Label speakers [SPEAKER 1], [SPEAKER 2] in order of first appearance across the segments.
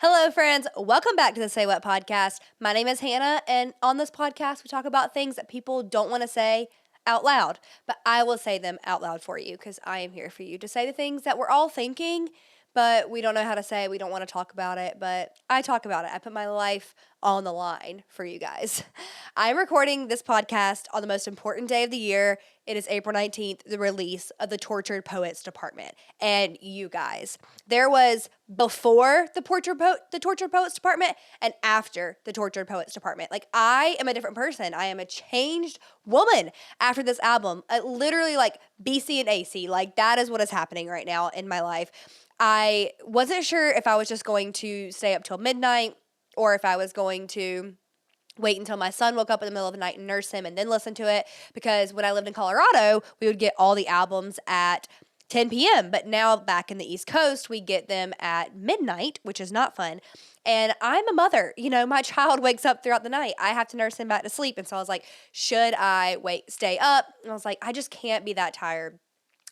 [SPEAKER 1] Hello, friends. Welcome back to the Say What podcast. My name is Hannah, and on this podcast, we talk about things that people don't want to say out loud, but I will say them out loud for you because I am here for you to say the things that we're all thinking, but we don't know how to say. We don't want to talk about it, but I talk about it. I put my life on the line for you guys. I'm recording this podcast on the most important day of the year. It is April 19th, the release of the Tortured Poets Department. And you guys, there was before the Tortured Poets Department and after the Tortured Poets Department. Like, I am a different person. I am a changed woman after this album. Literally, like, BC and AC. Like, that is what is happening right now in my life. I wasn't sure if I was just going to stay up till midnight or if I was going to wait until my son woke up in the middle of the night and nurse him and then listen to it, because when I lived in Colorado, we would get all the albums at 10 p.m. But now back in the East Coast, we get them at midnight, which is not fun. And I'm a mother. You know, my child wakes up throughout the night. I have to nurse him back to sleep. And so I was like, should I stay up? And I was like, I just can't be that tired.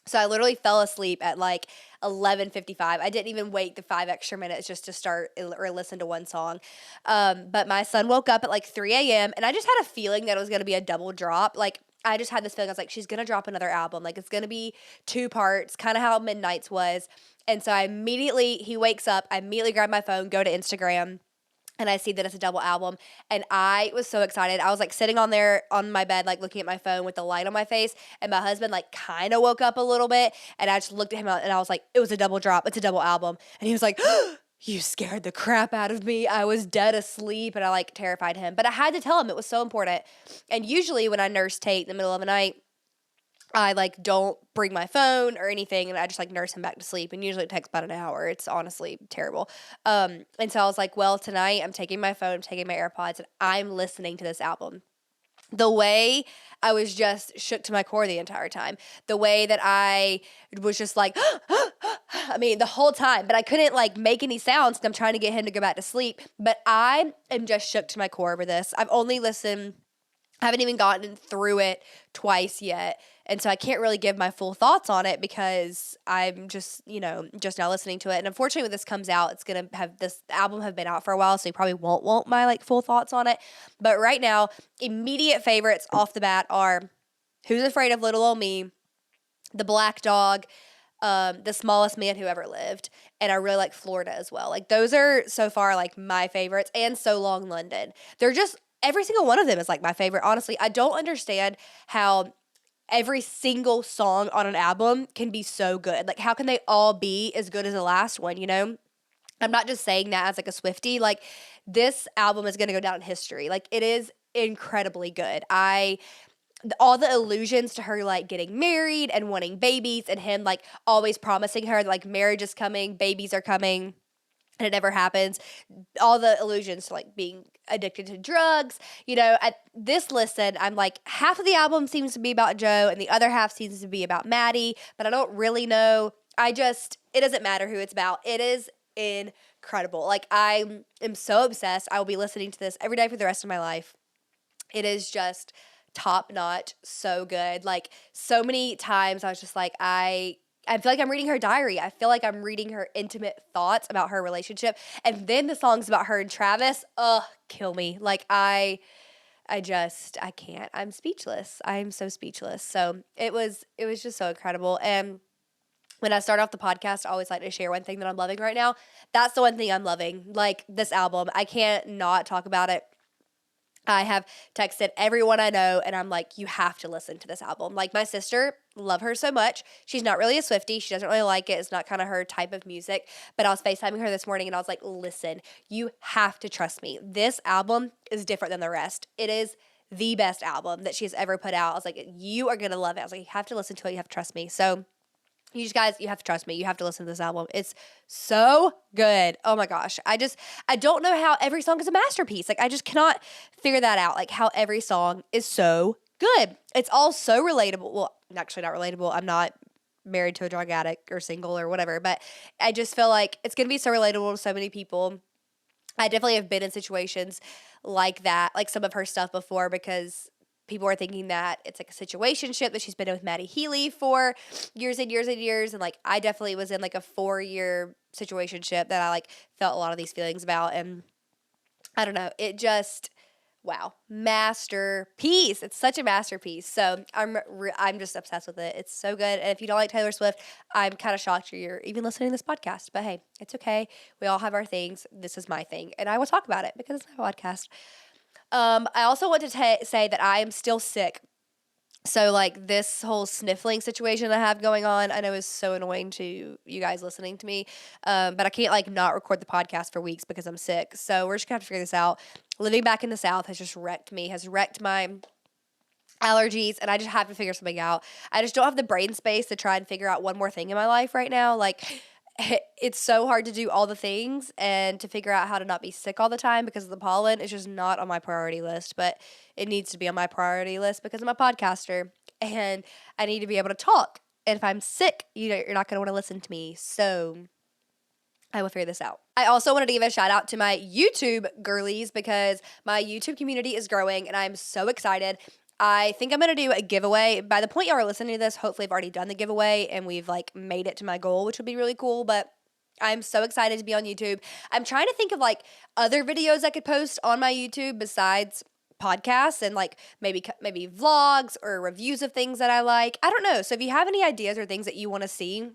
[SPEAKER 1] So I literally fell asleep at like 11:55. I didn't even wait the 5 extra minutes just to start or listen to one song. But my son woke up at like 3 a.m. and I just had a feeling that it was going to be a double drop. Like, I just had this feeling. I was like, she's going to drop another album. Like, it's going to be 2 parts, kind of how Midnight's was. And so he wakes up, I immediately grab my phone, go to Instagram, and I see that it's a double album, and I was so excited. I was like sitting on my bed, like looking at my phone with the light on my face, and my husband like kind of woke up a little bit, and I just looked at him and I was like, it was a double drop. It's a double album. And he was like, you scared the crap out of me. I was dead asleep, and I like terrified him. But I had to tell him it was so important. And usually when I nurse Tate in the middle of the night, I like don't bring my phone or anything, and I just like nurse him back to sleep. And usually it takes about an hour. It's honestly terrible. And so I was like, well, tonight I'm taking my phone, I'm taking my AirPods, and I'm listening to this album. The way I was just shook to my core the entire time. The way that I was just like, I mean, the whole time, but I couldn't like make any sounds because I'm trying to get him to go back to sleep. But I am just shook to my core over this. I've only listened, I haven't even gotten through it twice yet. And so I can't really give my full thoughts on it because I'm just now listening to it. And unfortunately, when this comes out, it's going to have this album have been out for a while, so you probably won't want my like full thoughts on it. But right now, immediate favorites off the bat are Who's Afraid of Little Ol' Me, The Black Dog, The Smallest Man Who Ever Lived, and I really like Florida as well. Like, those are so far like my favorites, and So Long London. They're just, every single one of them is like my favorite. Honestly, I don't understand how every single song on an album can be so good. Like, how can they all be as good as the last one, you know? I'm not just saying that as like a Swiftie. Like, this album is going to go down in history. Like, it is incredibly good. All the allusions to her like getting married and wanting babies, and him like always promising her like marriage is coming, babies are coming, and it never happens. All the allusions to like being addicted to drugs. You know, at this listen, I'm like, half of the album seems to be about Joe and the other half seems to be about Maddie, but I don't really know. It doesn't matter who it's about. It is incredible. Like, I am so obsessed. I will be listening to this every day for the rest of my life. It is just top notch, so good. Like, so many times I was just like, I feel like I'm reading her diary. I feel like I'm reading her intimate thoughts about her relationship. And then the songs about her and Travis, kill me. Like, I can't. I'm speechless. I'm so speechless. So it was just so incredible. And when I start off the podcast, I always like to share one thing that I'm loving right now. That's the one thing I'm loving. Like, this album, I can't not talk about it. I have texted everyone I know, and I'm like, you have to listen to this album. Like, my sister, love her so much. She's not really a Swiftie. She doesn't really like it. It's not kind of her type of music. But I was FaceTiming her this morning, and I was like, listen, you have to trust me. This album is different than the rest. It is the best album that she has ever put out. I was like, you are going to love it. I was like, you have to listen to it. You have to trust me. So you guys, you have to trust me. You have to listen to this album. It's so good. Oh my gosh. I don't know how every song is a masterpiece. Like, I just cannot figure that out. Like, how every song is so good. It's all so relatable. Well, actually not relatable. I'm not married to a drug addict or single or whatever, but I just feel like it's going to be so relatable to so many people. I definitely have been in situations like that, like some of her stuff before, because people are thinking that it's like a situationship that she's been with Maddie Healy for years and years and years. And like, I definitely was in like a 4-year situationship that I like felt a lot of these feelings about. And I don't know, it just, wow, masterpiece. It's such a masterpiece. So I'm just obsessed with it. It's so good. And if you don't like Taylor Swift, I'm kind of shocked you're even listening to this podcast. But hey, it's okay. We all have our things. This is my thing, and I will talk about it because it's my podcast. I also want to say that I am still sick. So, like, this whole sniffling situation I have going on, I know is so annoying to you guys listening to me. But I can't, like, not record the podcast for weeks because I'm sick. So, we're just going to have to figure this out. Living back in the South has just wrecked me, has wrecked my allergies, and I just have to figure something out. I just don't have the brain space to try and figure out one more thing in my life right now. Like, it's so hard to do all the things and to figure out how to not be sick all the time because of the pollen. It's just not on my priority list, but it needs to be on my priority list because I'm a podcaster and I need to be able to talk. And if I'm sick, you're not going to want to listen to me. So I will figure this out. I also wanted to give a shout out to my YouTube girlies because my YouTube community is growing and I'm so excited. I think I'm going to do a giveaway. By the point y'all are listening to this, hopefully I've already done the giveaway and we've like made it to my goal, which would be really cool. But I'm so excited to be on YouTube. I'm trying to think of like other videos I could post on my YouTube besides podcasts and like maybe vlogs or reviews of things that I like. I don't know. So if you have any ideas or things that you want to see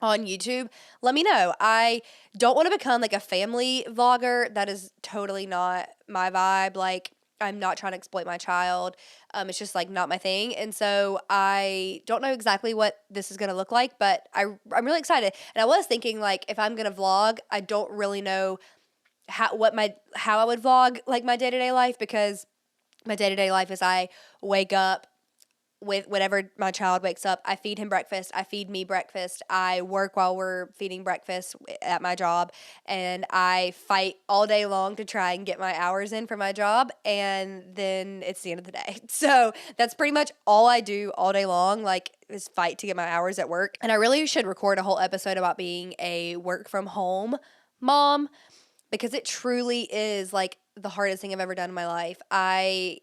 [SPEAKER 1] on YouTube, let me know. I don't want to become like a family vlogger. That is totally not my vibe. Like, I'm not trying to exploit my child. It's just like not my thing. And so I don't know exactly what this is going to look like, but I'm really excited. And I was thinking like if I'm going to vlog, I don't really know how I would vlog like my day-to-day life, because my day-to-day life is I wake up, with whenever my child wakes up, I feed him breakfast, I feed me breakfast, I work while we're feeding breakfast at my job, and I fight all day long to try and get my hours in for my job, and then it's the end of the day. So that's pretty much all I do all day long, like, is fight to get my hours at work. And I really should record a whole episode about being a work from home mom, because it truly is like the hardest thing I've ever done in my life. I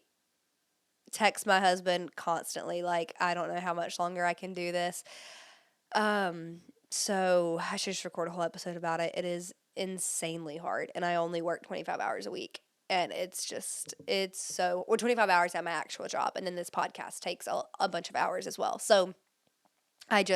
[SPEAKER 1] text my husband constantly, like, I don't know how much longer I can do this. So I should just record a whole episode about it. It is insanely hard, and I only work 25 hours a week, and it's 25 hours at my actual job, and then this podcast takes a bunch of hours as well. So it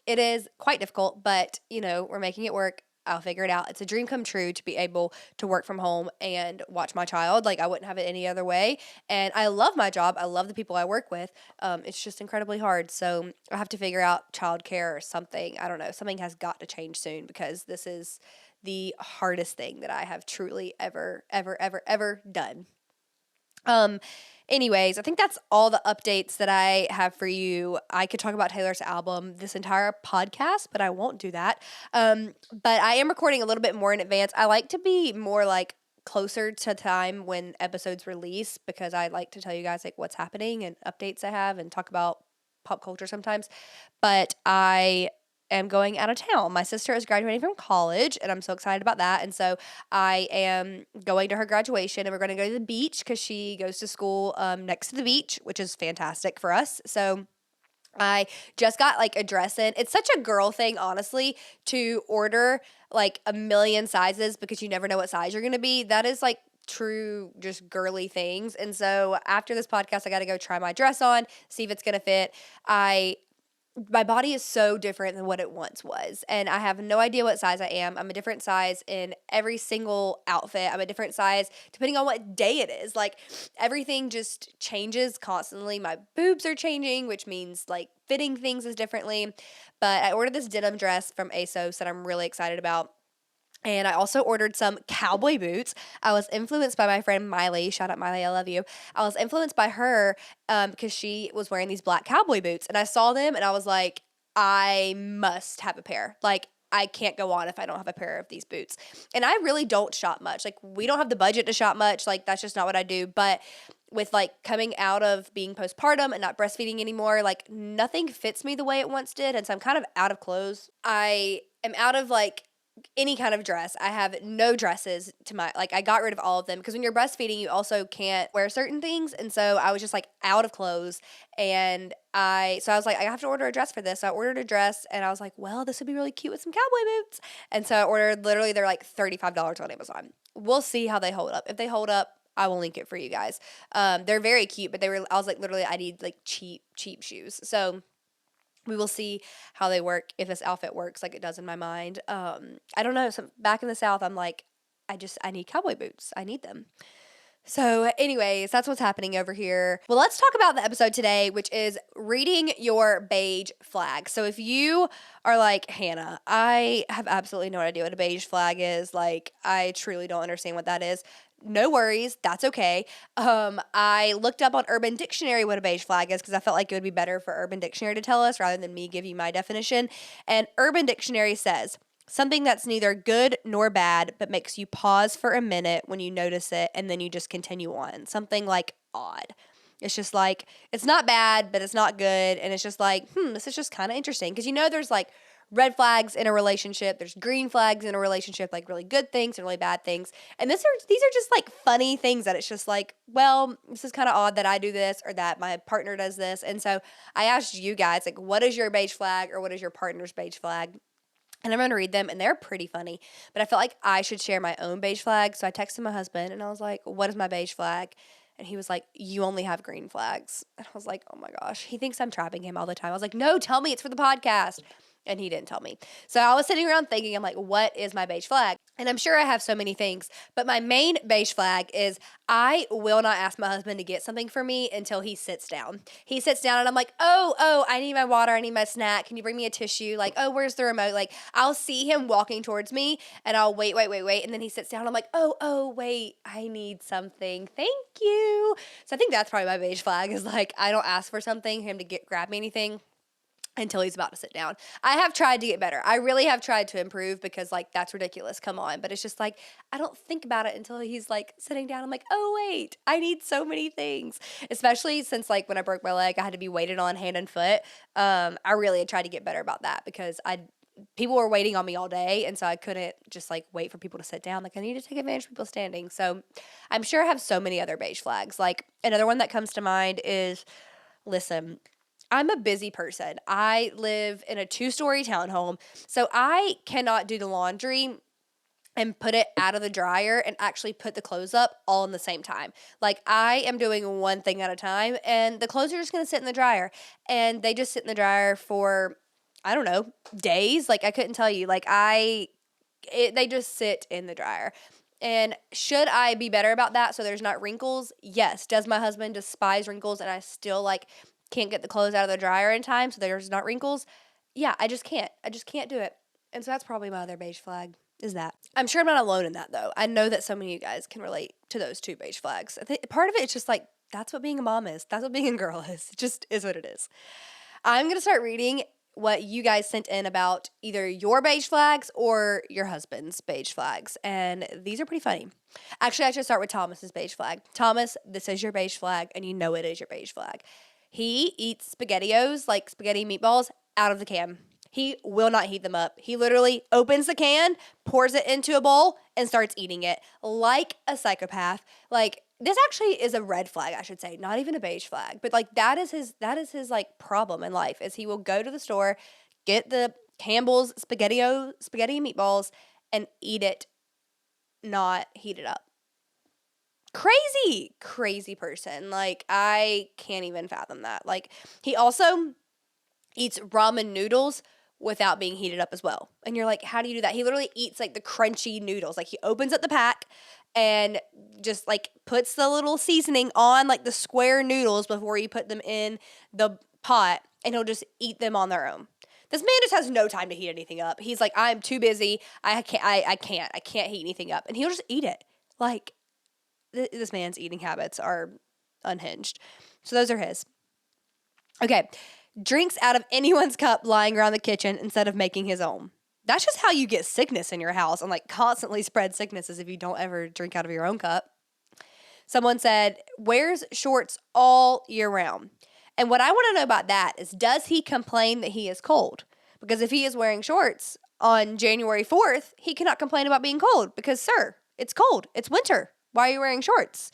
[SPEAKER 1] is quite difficult, but, we're making it work. I'll figure it out. It's a dream come true to be able to work from home and watch my child. Like, I wouldn't have it any other way. And I love my job. I love the people I work with. It's just incredibly hard. So I have to figure out childcare or something. I don't know. Something has got to change soon, because this is the hardest thing that I have truly ever done. Anyways, I think that's all the updates that I have for you. I could talk about Taylor's album this entire podcast, but I won't do that. But I am recording a little bit more in advance. I like to be more like closer to time when episodes release, because I like to tell you guys like what's happening and updates I have and talk about pop culture sometimes. But I am going out of town. My sister is graduating from college, and I'm so excited about that. And so I am going to her graduation, and we're going to go to the beach because she goes to school next to the beach, which is fantastic for us. So I just got like a dress in. It's such a girl thing, honestly, to order like a million sizes because you never know what size you're going to be. That is like true just girly things. And so after this podcast, I got to go try my dress on, see if it's going to fit. My body is so different than what it once was, and I have no idea what size I am. I'm a different size in every single outfit. I'm a different size depending on what day it is. Like, everything just changes constantly. My boobs are changing, which means like fitting things is differently. But I ordered this denim dress from ASOS that I'm really excited about. And I also ordered some cowboy boots. I was influenced by my friend Miley. Shout out Miley, I love you. I was influenced by her because she was wearing these black cowboy boots. And I saw them and I was like, I must have a pair. Like, I can't go on if I don't have a pair of these boots. And I really don't shop much. Like, we don't have the budget to shop much. Like, that's just not what I do. But with like coming out of being postpartum and not breastfeeding anymore, like nothing fits me the way it once did. And so I'm kind of out of clothes. I am out of like any kind of dress. I have no dresses to my, like, I got rid of all of them because when you're breastfeeding, you also can't wear certain things. And so I was just like out of clothes. And so I was like, I have to order a dress for this. So I ordered a dress and I was like, well, this would be really cute with some cowboy boots. And so I ordered, literally, they're like $35 on Amazon. We'll see how they hold up. If they hold up, I will link it for you guys. They're very cute, but I was like, literally, I need like cheap shoes. So we will see how they work, if this outfit works like it does in my mind. I don't know. So back in the South, I'm like, I need cowboy boots. I need them. So, anyways, that's what's happening over here. Well, let's talk about the episode today, which is reading your beige flag. So, if you are like, Hannah, I have absolutely no idea what a beige flag is. Like, I truly don't understand what that is. No worries. That's okay. I looked up on Urban Dictionary what a beige flag is because I felt like it would be better for Urban Dictionary to tell us rather than me give you my definition. And Urban Dictionary says, something that's neither good nor bad, but makes you pause for a minute when you notice it, and then you just continue on. Something like odd. It's just like, it's not bad, but it's not good. And it's just like, this is just kind of interesting. Because there's like red flags in a relationship. There's green flags in a relationship, like really good things and really bad things. And these are just like funny things that it's just like, well, this is kind of odd that I do this or that my partner does this. And so I asked you guys, like, what is your beige flag or what is your partner's beige flag? And I'm going to read them, and they're pretty funny. But I felt like I should share my own beige flag. So I texted my husband, and I was like, what is my beige flag? And he was like, you only have green flags. And I was like, oh my gosh. He thinks I'm trapping him all the time. I was like, no, tell me, it's for the podcast. And he didn't tell me. So I was sitting around thinking, I'm like, what is my beige flag? And I'm sure I have so many things, but my main beige flag is I will not ask my husband to get something for me until he sits down. He sits down and I'm like, oh, I need my water. I need my snack. Can you bring me a tissue? Like, oh, where's the remote? Like, I'll see him walking towards me and I'll wait. And then he sits down. I'm like, oh, wait, I need something. Thank you. So I think that's probably my beige flag is like, I don't ask for something, him to grab me anything until he's about to sit down. I have tried to get better. I really have tried to improve because, like, that's ridiculous. Come on. But it's just like, I don't think about it until he's, like, sitting down. I'm like, oh, wait, I need so many things. Especially since, like, when I broke my leg, I had to be waited on hand and foot. I really had tried to get better about that because people were waiting on me all day, and so I couldn't just, like, wait for people to sit down. Like, I need to take advantage of people standing. So I'm sure I have so many other beige flags. Like, another one that comes to mind is, listen, I'm a busy person. I live in a 2-story townhome, so I cannot do the laundry and put it out of the dryer and actually put the clothes up all in the same time. Like, I am doing one thing at a time, and the clothes are just going to sit in the dryer, and they just sit in the dryer for, I don't know, days. Like, I couldn't tell you. Like, they just sit in the dryer. And should I be better about that so there's not wrinkles? Yes. Does my husband despise wrinkles and I still, like, can't get the clothes out of the dryer in time so there's not wrinkles? Yeah, I just can't. I just can't do it. And so that's probably my other beige flag, is that. I'm sure I'm not alone in that, though. I know that so many of you guys can relate to those 2 beige flags. I think part of it is just like, that's what being a mom is. That's what being a girl is. It just is what it is. I'm going to start reading what you guys sent in about either your beige flags or your husband's beige flags. And these are pretty funny. Actually, I should start with Thomas's beige flag. Thomas, this is your beige flag, and you know it is your beige flag. He eats SpaghettiOs, like spaghetti meatballs, out of the can. He will not heat them up. He literally opens the can, pours it into a bowl, and starts eating it like a psychopath. Like, this actually is a red flag, I should say, not even a beige flag. But, like, that is his like problem in life, is he will go to the store, get the Campbell's spaghetti meatballs, and eat it, not heat it up. Crazy person. Like, I can't even fathom that. Like, he also eats ramen noodles without being heated up as well. And you're like, how do you do that? He literally eats, like, the crunchy noodles. Like, he opens up the pack and just, like, puts the little seasoning on, like, the square noodles before you put them in the pot, and he'll just eat them on their own. This man just has no time to heat anything up. He's like, I'm too busy. I can't heat anything up. And he'll just eat it. Like, this man's eating habits are unhinged. So those are his. Okay. Drinks out of anyone's cup lying around the kitchen instead of making his own. That's just how you get sickness in your house and, like, constantly spread sicknesses if you don't ever drink out of your own cup. Someone said, wears shorts all year round. And what I want to know about that is, does he complain that he is cold? Because if he is wearing shorts on January 4th, he cannot complain about being cold because, sir, it's cold. It's winter. Why are you wearing shorts?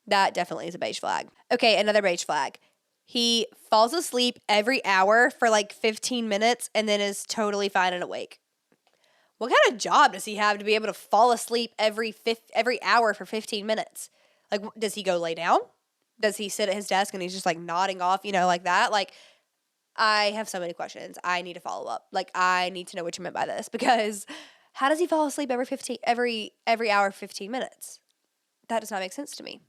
[SPEAKER 1] That definitely is a beige flag. Okay, another beige flag. He falls asleep every hour for like 15 minutes and then is totally fine and awake. What kind of job does he have to be able to fall asleep every hour for 15 minutes? Like, does he go lay down? Does he sit at his desk and he's just like nodding off, like that? Like, I have so many questions. I need to follow up. Like, I need to know what you meant by this, because how does he fall asleep every hour 15 minutes? That does not make sense to me.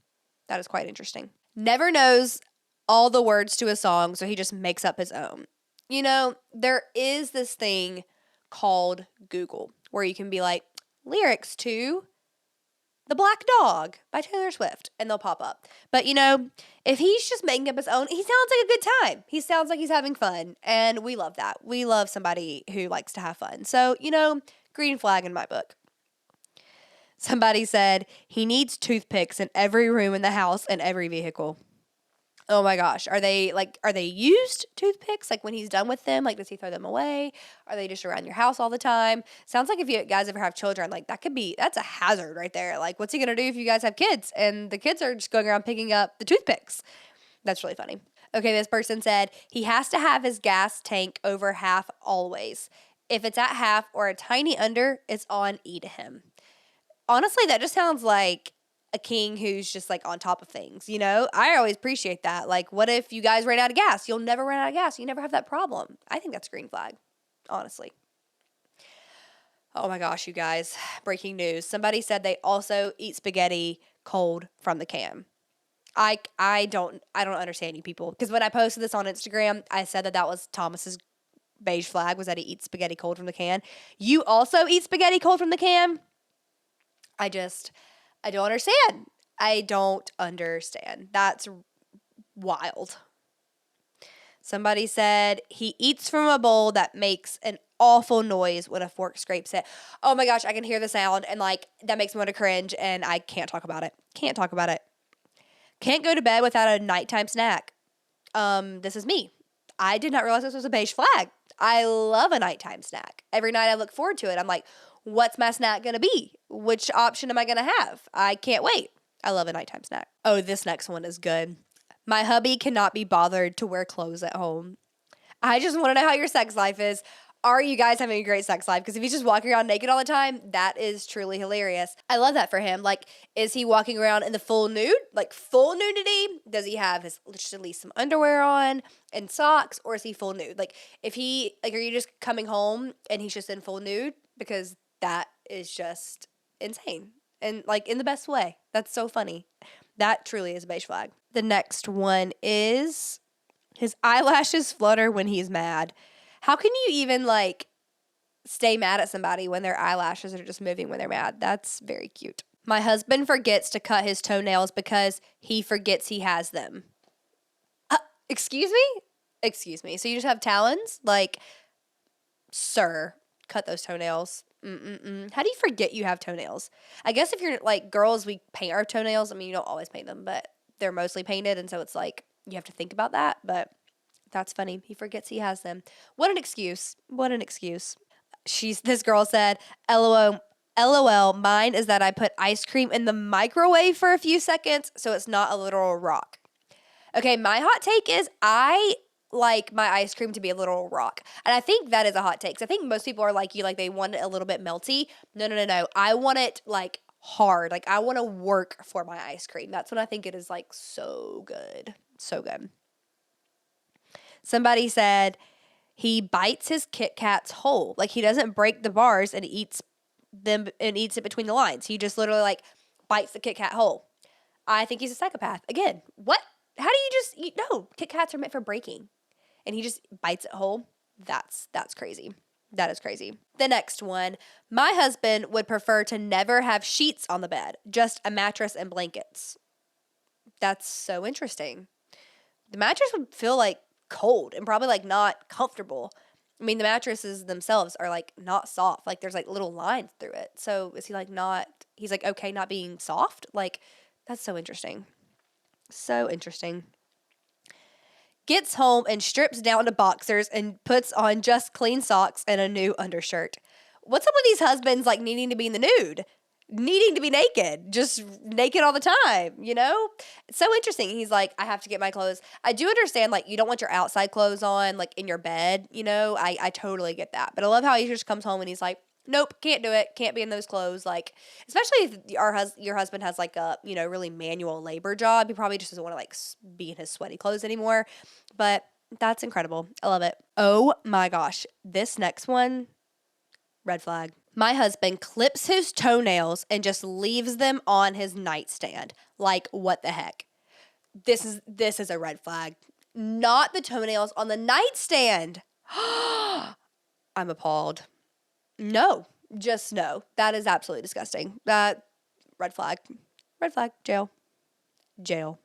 [SPEAKER 1] That is quite interesting. Never knows all the words to a song, so he just makes up his own. There is this thing called Google where you can be like, lyrics to The Black Dog by Taylor Swift, and they'll pop up. But, if he's just making up his own, he sounds like a good time. He sounds like he's having fun, and we love that. We love somebody who likes to have fun. So, green flag in my book. Somebody said he needs toothpicks in every room in the house and every vehicle. Oh my gosh. Are they used toothpicks? Like, when he's done with them, like, does he throw them away? Are they just around your house all the time? Sounds like if you guys ever have children, like, that's a hazard right there. Like, what's he going to do if you guys have kids and the kids are just going around picking up the toothpicks? That's really funny. Okay, this person said he has to have his gas tank over half always. If it's at half or a tiny under, it's on E to him. Honestly, that just sounds like a king who's just like on top of things, I always appreciate that. Like, what if you guys ran out of gas? You'll never run out of gas. You never have that problem. I think that's a green flag, honestly. Oh my gosh, you guys. Breaking news. Somebody said they also eat spaghetti cold from the can. I don't understand you people, because when I posted this on Instagram, I said that was Thomas's beige flag, was that he eats spaghetti cold from the can. You also eat spaghetti cold from the can? I don't understand. I don't understand. That's wild. Somebody said he eats from a bowl that makes an awful noise when a fork scrapes it. Oh my gosh, I can hear the sound, and like, that makes me want to cringe, and I can't talk about it. Can't talk about it. Can't go to bed without a nighttime snack. This is me. I did not realize this was a beige flag. I love a nighttime snack. Every night I look forward to it. I'm like, what's my snack going to be? Which option am I going to have? I can't wait. I love a nighttime snack. Oh, this next one is good. My hubby cannot be bothered to wear clothes at home. I just want to know how your sex life is. Are you guys having a great sex life? Because if he's just walking around naked all the time, that is truly hilarious. I love that for him. Like, is he walking around in the full nude? Like, full nudity? Does he have just at least some underwear on and socks? Or is he full nude? Like, are you just coming home and he's just in full nude? Because that is just insane. And, like, in the best way. That's so funny. That truly is a beige flag. The next one is his eyelashes flutter when he's mad. How can you even, like, stay mad at somebody when their eyelashes are just moving when they're mad? That's very cute. My husband forgets to cut his toenails because he forgets he has them. Excuse me? Excuse me. So you just have talons? Like, sir, cut those toenails. How do you forget you have toenails? I guess if you're, like, girls, we paint our toenails. I mean, you don't always paint them, but they're mostly painted, and so it's like you have to think about that, but that's funny. He forgets he has them. What an excuse. What an excuse. This girl said, LOL, mine is that I put ice cream in the microwave for a few seconds so it's not a literal rock. Okay, my hot take is I like my ice cream to be a literal rock. And I think that is a hot take, because I think most people are like you, like they want it a little bit melty. No. I want it like hard. Like, I want to work for my ice cream. That's when I think it is like so good. So good. Somebody said he bites his Kit Kats whole. Like, he doesn't break the bars and eats them and eats it between the lines. He just literally like bites the Kit Kat whole. I think he's a psychopath. Again, what? How do you just eat? No, Kit Kats are meant for breaking. And he just bites it whole. That's crazy. That is crazy. The next one. My husband would prefer to never have sheets on the bed, just a mattress and blankets. That's so interesting. The mattress would feel like cold and probably like not comfortable. I mean, the mattresses themselves are like not soft. Like, there's like little lines through it. So is he like he's like okay not being soft? Like, that's so interesting. So interesting. Gets home and strips down to boxers and puts on just clean socks and a new undershirt. what's up with these husbands like needing to be in the nude? Needing to be naked, just naked all the time, you know? It's so interesting. He's like, I have to get my clothes. I do understand, like, you don't want your outside clothes on, like, in your bed, you know? I totally get that. But I love how he just comes home and he's like, nope, can't do it. Can't be in those clothes. Like, especially if your husband has, like, a, you know, really manual labor job. He probably just doesn't want to, like, be in his sweaty clothes anymore. But that's incredible. I love it. Oh, my gosh. This next one, red flag. My husband clips his toenails and just leaves them on his nightstand. Like, what the heck? This is a red flag. Not the toenails on the nightstand. I'm appalled. No, just no. That is absolutely disgusting. Red flag. Red flag. Jail. Jail.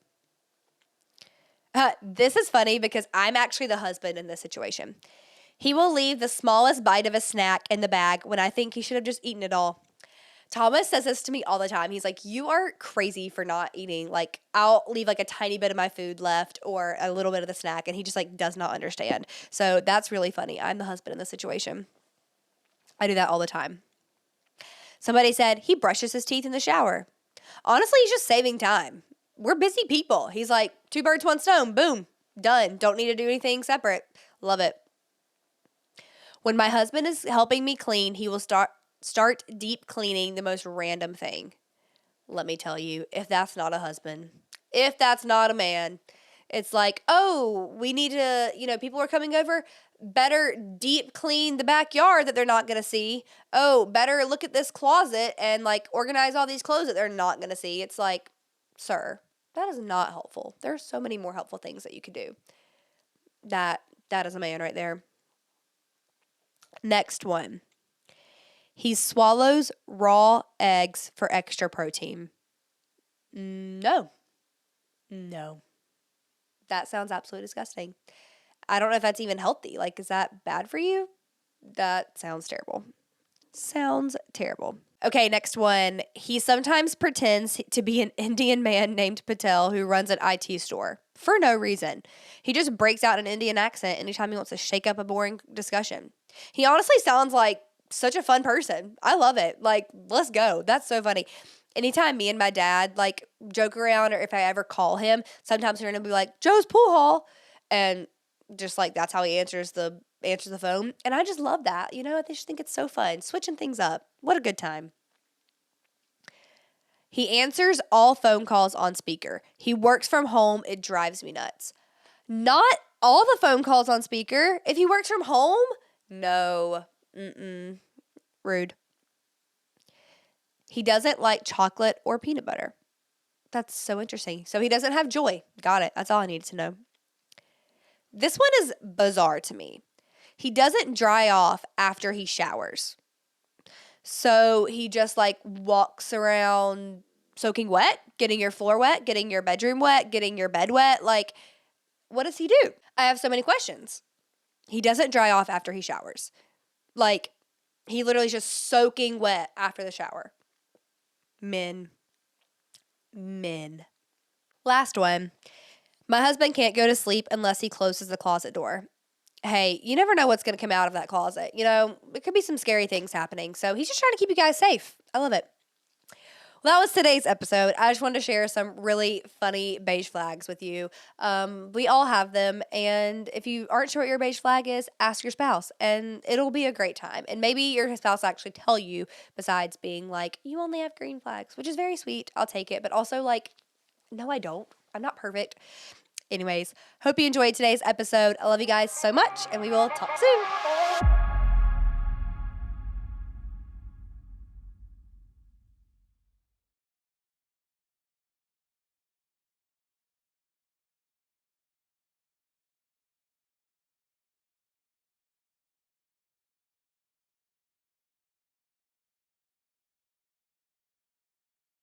[SPEAKER 1] This is funny because I'm actually the husband in this situation. He will leave the smallest bite of a snack in the bag when I think he should have just eaten it all. Thomas says this to me all the time. He's like, you are crazy for not eating. Like, I'll leave like a tiny bit of my food left or a little bit of the snack, and he just like does not understand. So that's really funny. I'm the husband in this situation. I do that all the time. Somebody said he brushes his teeth in the shower. Honestly, he's just saving time. We're busy people. He's like, 2 birds, 1 stone. Boom. Done. Don't need to do anything separate. Love it. When my husband is helping me clean, he will start deep cleaning the most random thing. Let me tell you, if that's not a husband, if that's not a man, it's like, oh, we need to, you know, people are coming over, better deep clean the backyard that they're not going to see. Oh, better look at this closet and like organize all these clothes that they're not going to see. It's like, sir, that is not helpful. There's so many more helpful things that you could do. That is a man right there. Next one. He swallows raw eggs for extra protein. No. That sounds absolutely disgusting. I don't know if that's even healthy. Like, is that bad for you? That sounds terrible. Sounds terrible. Okay, next one. He sometimes pretends to be an Indian man named Patel who runs an IT store for no reason. He just breaks out an Indian accent anytime he wants to shake up a boring discussion. He honestly sounds like such a fun person. I love it. Like, let's go. That's so funny. Anytime me and my dad, like, joke around or if I ever call him, sometimes he's going to be like, Joe's pool hall. And just, like, that's how he answers the phone. And I just love that. You know, I just think it's so fun. Switching things up. What a good time. He answers all phone calls on speaker. He works from home. It drives me nuts. Not all the phone calls on speaker. If he works from home, no. Rude. He doesn't like chocolate or peanut butter. That's so interesting. So he doesn't have joy. Got it. That's all I needed to know. This one is bizarre to me. He doesn't dry off after he showers. So he just like walks around soaking wet, getting your floor wet, getting your bedroom wet, getting your bed wet. Like, what does he do? I have so many questions. He doesn't dry off after he showers. Like, he literally is just soaking wet after the shower. Men. Last one. My husband can't go to sleep unless he closes the closet door. Hey, you never know what's going to come out of that closet. You know, it could be some scary things happening. So he's just trying to keep you guys safe. I love it. Well, that was today's episode. I just wanted to share some really funny beige flags with you. We all have them. And if you aren't sure what your beige flag is, ask your spouse. And it'll be a great time. And maybe your spouse will actually tell you, besides being like, you only have green flags, which is very sweet. I'll take it. But also like, no, I don't. I'm not perfect. Anyways, hope you enjoyed today's episode. I love you guys so much. And we will talk soon.